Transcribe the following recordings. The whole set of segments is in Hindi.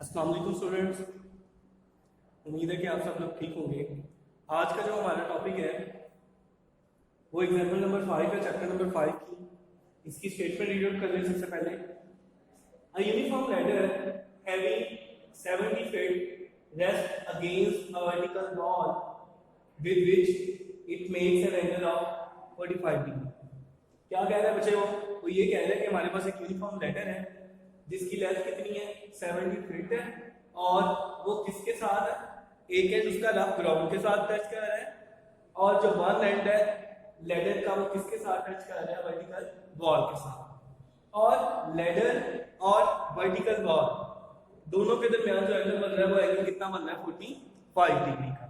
अस्सलाम वालेकुम स्टूडेंट्स। उम्मीद है कि आप सब लोग ठीक होंगे। आज का जो हमारा टॉपिक है वो एग्जाम्पल नंबर 5 है, चैप्टर नंबर 5 की। इसकी स्टेटमेंट रीड आउट कर लें सबसे पहले। A uniform ladder having 70 feet rest against a vertical wall with which it makes an angle of 45 degree. क्या कह रहा है बच्चे? वो ये कह रहा है कि हमारे पास एक यूनिफॉर्म लैडर है जिसकी लेंथ कितनी है, 70 फीट है, और वो किसके साथ है? एक एंड उसका रफ ग्राउंड के साथ टच कर रहा है और जो वन एंड है लैडर का वो किसके साथ टच कर रहा है? वर्टिकल वॉल के साथ। और लैडर और वर्टिकल वॉल दोनों के दरमियान जो एंगल बन रहा है वो एंगल कितना बन रहा है? 45 डिग्री का।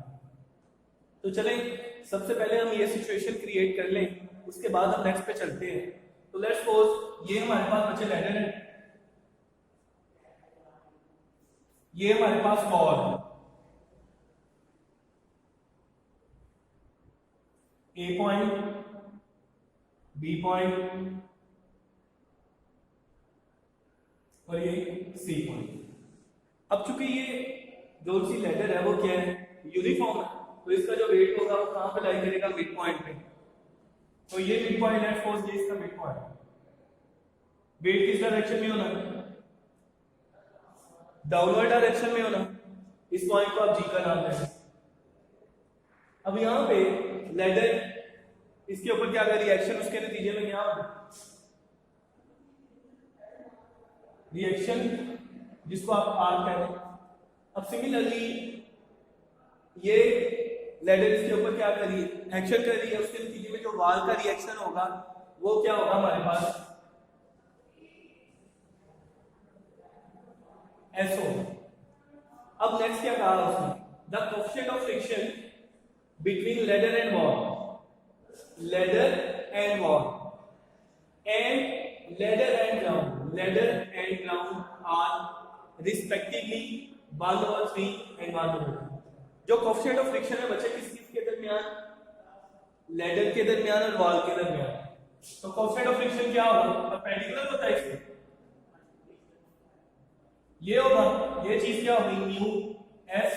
तो चलें सबसे पहले हम ये सिचुएशन क्रिएट कर लें, उसके बाद हम नेक्स्ट पे चलते हैं। तो लेट्स सपोज ये हमारे पास बच्चे लैडर है, ये हमारे पास वॉल है, ए पॉइंट, बी पॉइंट और ये सी पॉइंट। अब चूंकि ये जो सी लैडर है वो क्या है? यूनिफॉर्म है, तो इसका जो वेट होगा वो कहां पे लाई करेगा? मिड पॉइंट पे। तो ये मिड पॉइंट है, सपोज ये इसका मिड पॉइंट। वेट किस डायरेक्शन में होना है? डाउनवर्ड डायरेक्शन में होना। इस पॉइंट को आप जी का नाम दें। अब यहां पे लैडर इसके ऊपर क्या कर रिएक्शन, उसके नतीजे में क्या होगा? रिएक्शन जिसको आप आर कहते हैं। अब सिमिलरली ये लैडर इसके ऊपर क्या कर रही है? एक्शन कर रही है, उसके नतीजे में जो वॉल का रिएक्शन होगा वो क्या होगा हमारे पास? एसओ। अब नेक्स्ट क्या कहा उसने? The coefficient of friction between ladder and wall, ladder and wall and ladder and ground, ladder and ground are respectively 1/3 and 1/2। जो कोएफिशिएंट ऑफ फ्रिक्शन है बच्चे किस के दरमियान? लैडर के दरमियान और वॉल के दरमियान। तो कोएफिशिएंट ऑफ फ्रिक्शन क्या होगा? परपेंडिकुलर होता है इसके, ये होगा, ये चीज क्या होगी? Mu S.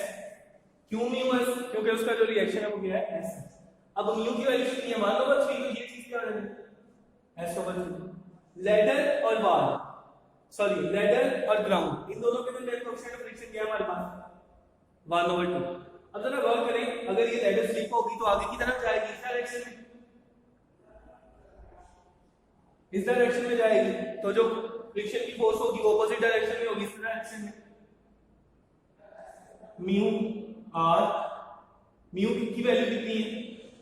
क्यों म्यू एस? क्योंकि उसका जो रिएक्शन है वो क्या है? एस। अब म्यू की वैल्यू कितनी है? 1/3। तो ये चीज क्या हो जाएगी? S/3। लैडर और वॉल, सॉरी लैडर और ग्राउंड, इन दोनों के दरमियान कोएफिशिएंट ऑफ फ्रिक्शन क्या है हमारे पास? 1/2। अब जरा गौर करें, अगर ये लैडर स्लिप होगी तो आगे की तरफ जाएगी, इस डायरेक्शन में, इस डायरेक्शन में जाएगी। तो जो फ्रिक्शन की फोर्स होगी वो अपोजिट डायरेक्शन में होगी, इस डायरेक्शन में। म्यू आर, म्यू की वैल्यू कितनी है?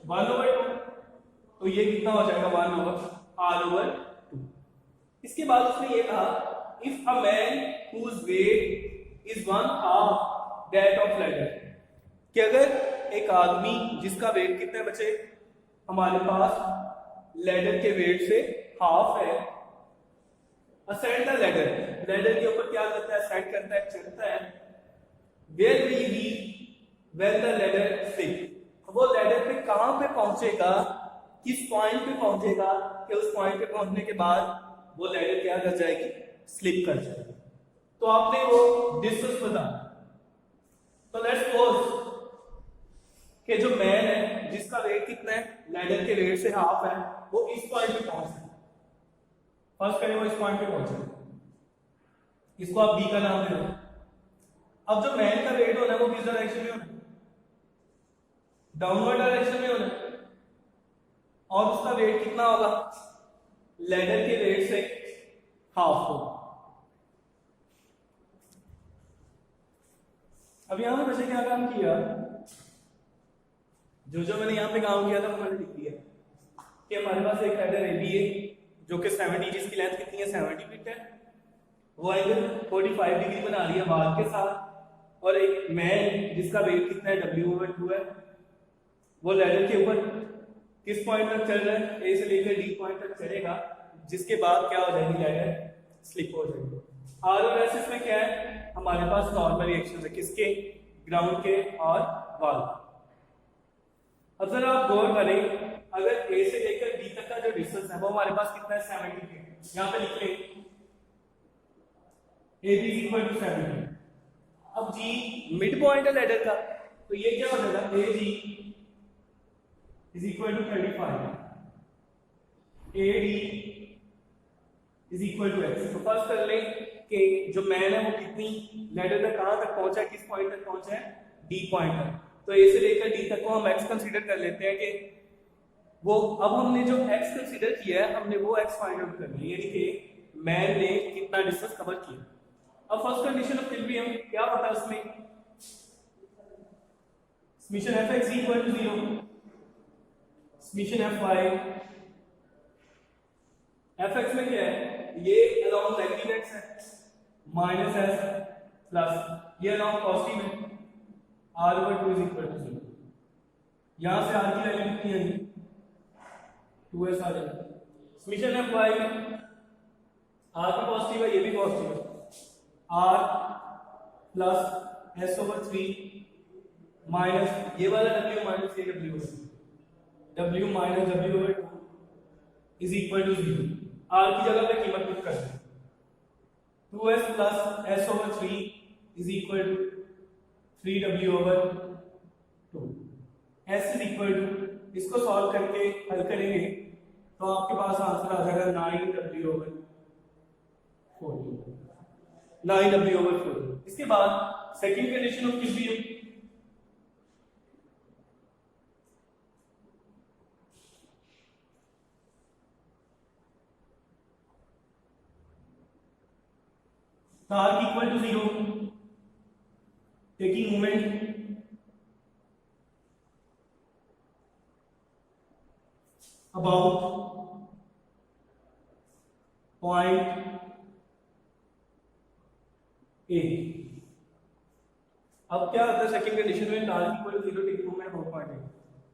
1/2। तो ये कितना हो जाएगा? 1/r/2। इसके बाद उसने ये कहा, if a man whose weight is 1/2 that of ladder, कि अगर एक आदमी जिसका वेट कितना है बच्चे? हमारे पास लैडर के वेट से हाफ है, असेंड द लैडर, लैडर के ऊपर क्या करता है? असेंड करता है, चढ़ता है। Where will he when the ladder slip, वो लैडर पे कहां पे पहुंचेगा? किस पॉइंट पे पहुंचेगा कि उस पॉइंट पे पहुंचने के बाद वो लैडर क्या कर जाएगी? स्लिप कर जाएगी। तो आपने वो डिस्टेंस बताना। तो लेट्स सपोज कि जो मैन है जिसका वेट कितना है? लैडर के वेट से हाफ है, वो इस पॉइंट पे पहुंचना है। फर्स्ट करें वो इस पॉइंट पे पहुंचे, इसको आप बी का नाम दे दो। अब जो मैन का वेट होना है वो किस डायरेक्शन में होना है? डाउनवर्ड डायरेक्शन में होना है। और उसका वेट कितना होगा? लैडर के वेट से हाफ होगा। अब यहां पे वैसे क्या काम किया? जो मैंने यहां पे काम किया था वो मैंने लिख दिया कि हमारे पास एक लैडर ए बी है जो कि 70, जिसकी लेंथ कितनी है? 70 फीट है। वो एंगल 45 डिग्री बना रही है वॉल के साथ। और एक मैन जिसका वेट कितना है? W/2 है। वो लैडर के ऊपर किस पॉइंट तक चल रहा है? ए से लेकर डी पॉइंट तक चलेगा, जिसके बाद क्या हो जाएगी? लैडर स्लिप हो जाएगी। आर और एस इसमें क्या है? हमारे पास नॉर्मल रिएक्शन है, किसके? ग्राउंड के और वॉल। अब जरा आप गौर करें, अगर ए से लेकर बी तक का जो डिस्टेंस है वो हमारे पास कितना है? 70 फीट। यहां पे लिख लें AB = 70। अब जी मिड पॉइंट है लैडर का, तो ये क्या हो जाएगा A G is equal to 35, A D is equal to x. तो फर्स्ट कर लें कि जो मैन है वो कितनी लैडर तक कहां तक पहुंचा है, किस पॉइंट तक पहुंचा है, डी पॉइंट तक। तो ए से लेकर डी तक को हम एक्स कंसीडर कर लेते हैं कि वो, अब हमने जो एक्स कंसीडर किया है हमने वो एक्स फाइंड आउट करना है, यानी कि मैन ने कितना डिस्टेंस कवर किया। अब फर्स्ट कंडीशन ऑफ इक्विलिब्रियम क्या होता है उसमें, summation fx equal to 0, summation fy, fx में क्या है, ये अलोंग नेगेटिव एक्स है माइनस एस प्लस ये अलोंग पॉजिटिव है r over 2 is equal to 0। यहां से r की वैल्यू कितनी आएगी 2s आ जाएगा। समेशन fy में r भी पॉजिटिव है ये भी पॉजिटिव है, r plus s over 3 minus ये वाला w माइनस ये w w minus w over 2 is equal to 0। r की जगह पे कीमत पुट कर दें 2s plus s over 3 is equal to 3w over 2। s is equal to, इसको सॉल्व करके हल करेंगे तो आपके पास आंसर आ जाएगा 9w over 4, 9w over 4। इसके बाद second condition of equilibrium, torque equal to 0, taking moment about point A। अब क्या होता है सेकंड कंडीशन में, torque equal to 0 taking moment about point A।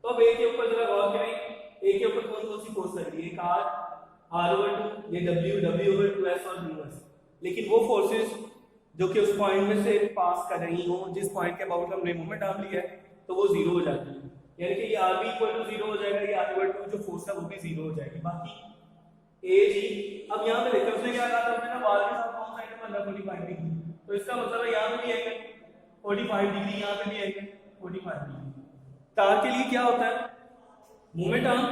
तो अब A के ऊपर जरा गौर करें, A के ऊपर कौन कौन सी फोर्स लग रही है, एक R over 2, ये W over 2s और µs। लेकिन वो फोर्सेस जो कि उस पॉइंट में से पास कर रही हो, जिस पॉइंट के अबाउट हमने मोमेंट आर्म लिया है, तो वो जीरो हो जाती है, यानी कि ये r भी इक्वल टू 0 हो जाएगा, ये r इक्वल टू जो फोर्स है वो भी 0 हो जाएगी। बाकी a जी, अब यहाँ पे देखो उसने क्या कहा था, हमने ना बार के साथ कौन सा आइटम बन रहा है 45 डिग्री, तो इसका मतलब है यहाँ पे भी आएगा 45 डिग्री, यहाँ पे भी आएगा 45 डिग्री। तार के लिए क्या होता है, मोमेंट आर्म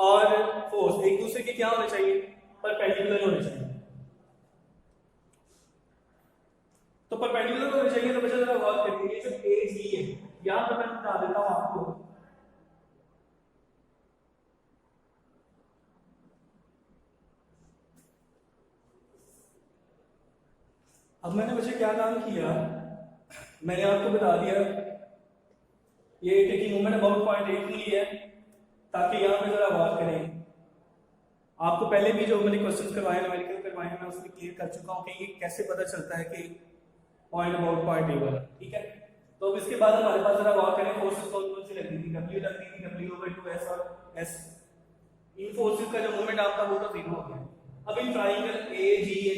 और फोर्स एक दूसरे के क्या होने चाहिए, परपेंडिकुलर होने चाहिए। तो परपेंडिकुलर होने चाहिए, तो बच्चा जरा गौर करिए, जो ए जी है यहां पर मैं बता देता हूं आपको, अब मैंने बच्चे क्या काम किया, मैंने आपको बता दिया ये taking moment about point A के लिए है, ताकि यहां पे जरा गौर करें। आपको पहले भी जो मैंने क्वेश्चंस करवाए, न्यूमेरिकल करवाए, मैं उसमें क्लियर कर चुका हूं कि ये कैसे पता चलता है कि पॉइंट अबाउट पॉइंट ए वाला, ठीक है। तो अब इसके बाद हमारे पास जरा गौर करें, फोर्सेस कौन कौन सी लग रही थी, W लग रही थी, W over 2s और s। इन फोर्सेस का जो मोमेंट आपका वो तो 0 हो गया। अब इन ट्रायंगल AGA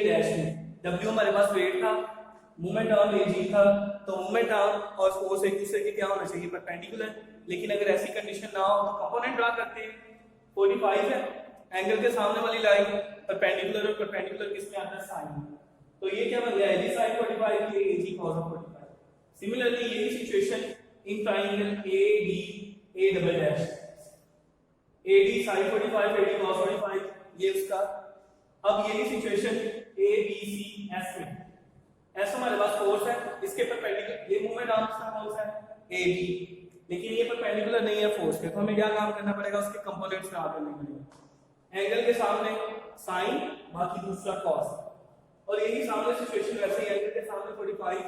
डैश में W हमारे पास वेट था, मोमेंट आर्म AG था, तो मोमेंट आर्म और फोर्स एक दूसरे के क्या होना चाहिए, परपेंडिकुलर। लेकिन अगर ऐसी कंडीशन ना हो तो कंपोनेंट ड्रा करते हैं, 45 है एंगल के सामने वाली लाइन परपेंडिकुलर, और परपेंडिकुलर किसमें आता है, साइन। तो ये क्या बन गया, AG sin 45 ये AG cos 45। सिमिलरली यही situation in triangle AD double dash, AD sin 45 AD cos 45 ये उसका। अब यही सिचुएशन ABCS में, S हमारे पास फोर्स है, इसके परपेंडिकुलर ये मूवमेंट आर्म का फोर्स है AB, लेकिन ये परपेंडिकुलर नहीं है फोर्स के, तो हमें क्या काम करना पड़ेगा, उसके कंपोनेंट्स ड्रा करने पड़ेंगे। एंगल के सामने sin, बाकी दूसरा cos, और यही सामने सिचुएशन वैसे ही एंगल के सामने 45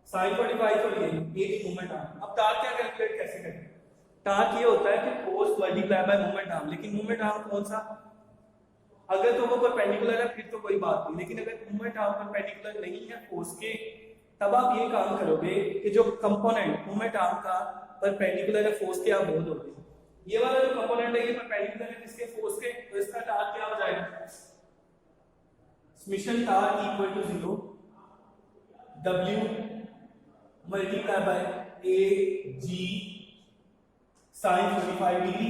sin 45 और ये भी मोमेंट आर्म। अब टार्क क्या कैलकुलेट कैसे करें, टार्क ये होता है कि force multiply bye moment arm, लेकिन मोमेंट आर्म कौन सा, अगर तो वो परपेंडिकुलर है फिर तो कोई बात नहीं, लेकिन अगर मोमेंट आर्म परपेंडिकुलर नहीं है फोर्स के, तब आप ये काम करोगे कि जो कंपोनेंट मोमेंट आर्म का परपेंडिकुलर है फोर्स के, आप बोल दोगे ये वाला जो कंपोनेंट है ये परपेंडिकुलर है किसके, फोर्स के, तो इसका टार्क क्या हो जाएगा, summation torque equal to 0 W multiply by AG sin 45 degree.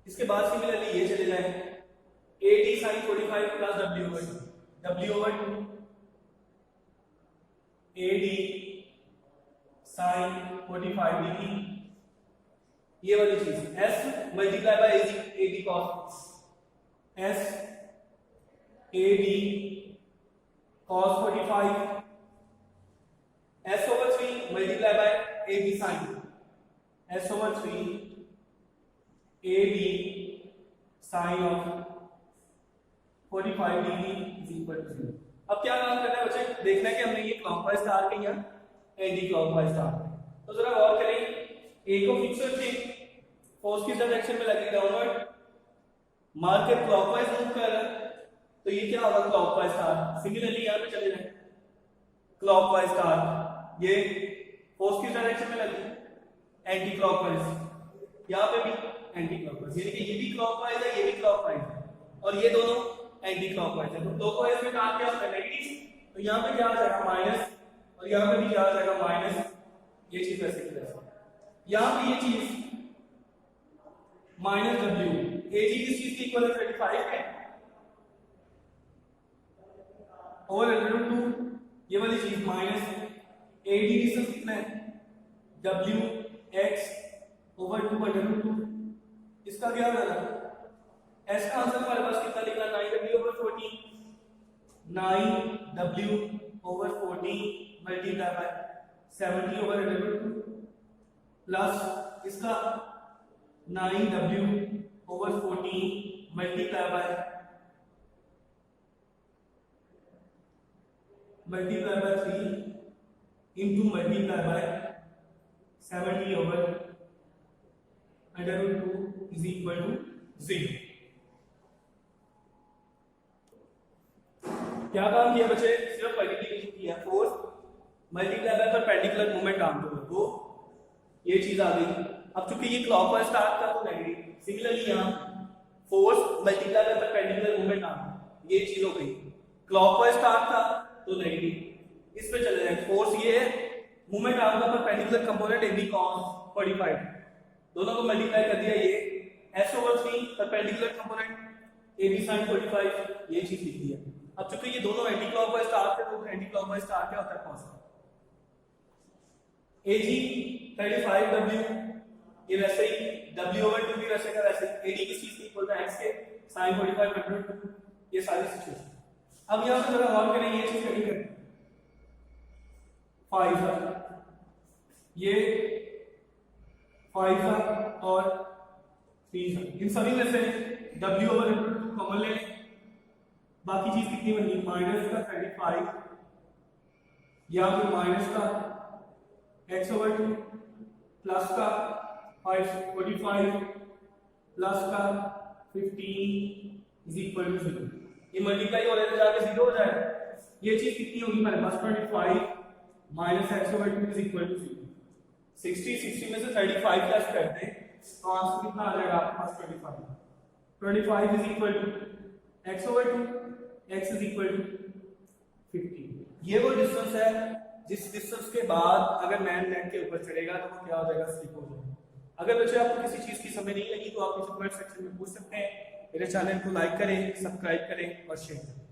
इसके बाद सिमिलरली ये चले जाए AD sin 45 plus W over 2। W/2 AD sin 45 degree, ये वाली चीज S multiply by AD cos S AD cos 45 S/3 multiply by AB sin S/3 AB sin of 45 degree is equal to 0। अब क्या काम करना है बच्चे, देखना है कि हमने ये क्लॉकवाइज तार के या एंटी क्लॉकवाइज तार। तो जरा गौर करें, ए को फिक्स रखिए, फोर्स किस डायरेक्शन में लगी, डाउनवर्ड, मार्कर क्लॉकवाइज मूव कर रहा है, तो ये क्या होगा क्लॉकवाइज तार। सिमिलरली यहां पे चले जाए क्लॉकवाइज तार, ये फोर्स किस डायरेक्शन में लगी, एंटी क्लॉकवाइज, यहां पे भी एंटी क्लॉकवाइज, यानी कि ये भी क्लॉकवाइज है, ये भी क्लॉकवाइज है, और ये दोनों एंटी क्लॉकवाइज है। तो क्लॉकवाइज में काम क्या होता है, नेगेटिव, तो यहां पे क्या आ जाएगा माइनस, और यहां पे भी क्या आ जाएगा माइनस, ये चीज वैसे की वैसे। यहां पे ये चीज माइनस W, AG किस चीज की इक्वल है, 35 है, और √2 ये वाली चीज माइनस AD डिस्टेंस कितना है, WX/2 इसका क्या होगा, S का आंसर हमारे पास कितना लिखना, 9W/14, 9W/14 multiply by 70/2 plus इसका 9W/14 multiply by 3 into multiply by 70/2 is equal to 0। क्या काम किया बच्चे, सिर्फ मल्टीप्लिकेशन किया, force multiply by perpendicular movement arm too, तो ये चीज आ गई। अब चूंकि ये क्लॉकवाइज स्टार्ट था तो नेगेटिव, सिमिलरली यहां force multiply by perpendicular movement arm, ये चीज हो गई, क्लॉकवाइज स्टार्ट था तो नेगेटिव, इस पे चले जाएंगे, फोर्स ये है, मूवमेंट आर्म का परपेंडिकुलर कंपोनेंट AB cos 45, दोनों को मल्टीप्लाई कर दिया, ये S/3 perpendicular component AB sin 45, ये चीज लिख दिया। अब चूंकि ये दोनों एंटी क्लॉकवाइज स्टार थे, तो एंटी क्लॉकवाइज स्टार क्या होता है, पॉजिटिव। AG 35W, ये वैसे ही W/2 भी वैसे का वैसे, AD किस चीज की इक्वल है, X के sin 45 √2, ये सारी सिचुएशन। अब यहां पे जरा गौर करें, ये चीज कैसे करते हैं, 5 है, ये 5 है और 3 है, इन सभी में से W/2 कॉमन ले लें, बाकी चीज कितनी बनी, माइनस का 35 या फिर माइनस का X/2 प्लस का 45 प्लस का 15 इज इक्वल टू 0। ये मल्टीप्लाई हो रहा है तो जाके 0 हो जाएगा। ये चीज कितनी होगी हमारे पास, 25 minus X/2 is equal to 0। 60 में से 35 प्लस कर दें तो आंसर कितना आ जाएगा आपके पास, 25 is equal to X/2, X is equal to 15। ये वो डिस्टेंस है जिस डिस्टेंस के बाद अगर मैन नेट के ऊपर चढ़ेगा तो वो क्या हो जाएगा, स्लिप हो जाएगा। अगर बच्चे आपको किसी चीज की समझ नहीं लगी तो आप मुझे कमेंट सेक्शन में पूछ सकते हैं। मेरे चैनल को लाइक करें, सब्सक्राइब करें और शेयर करें।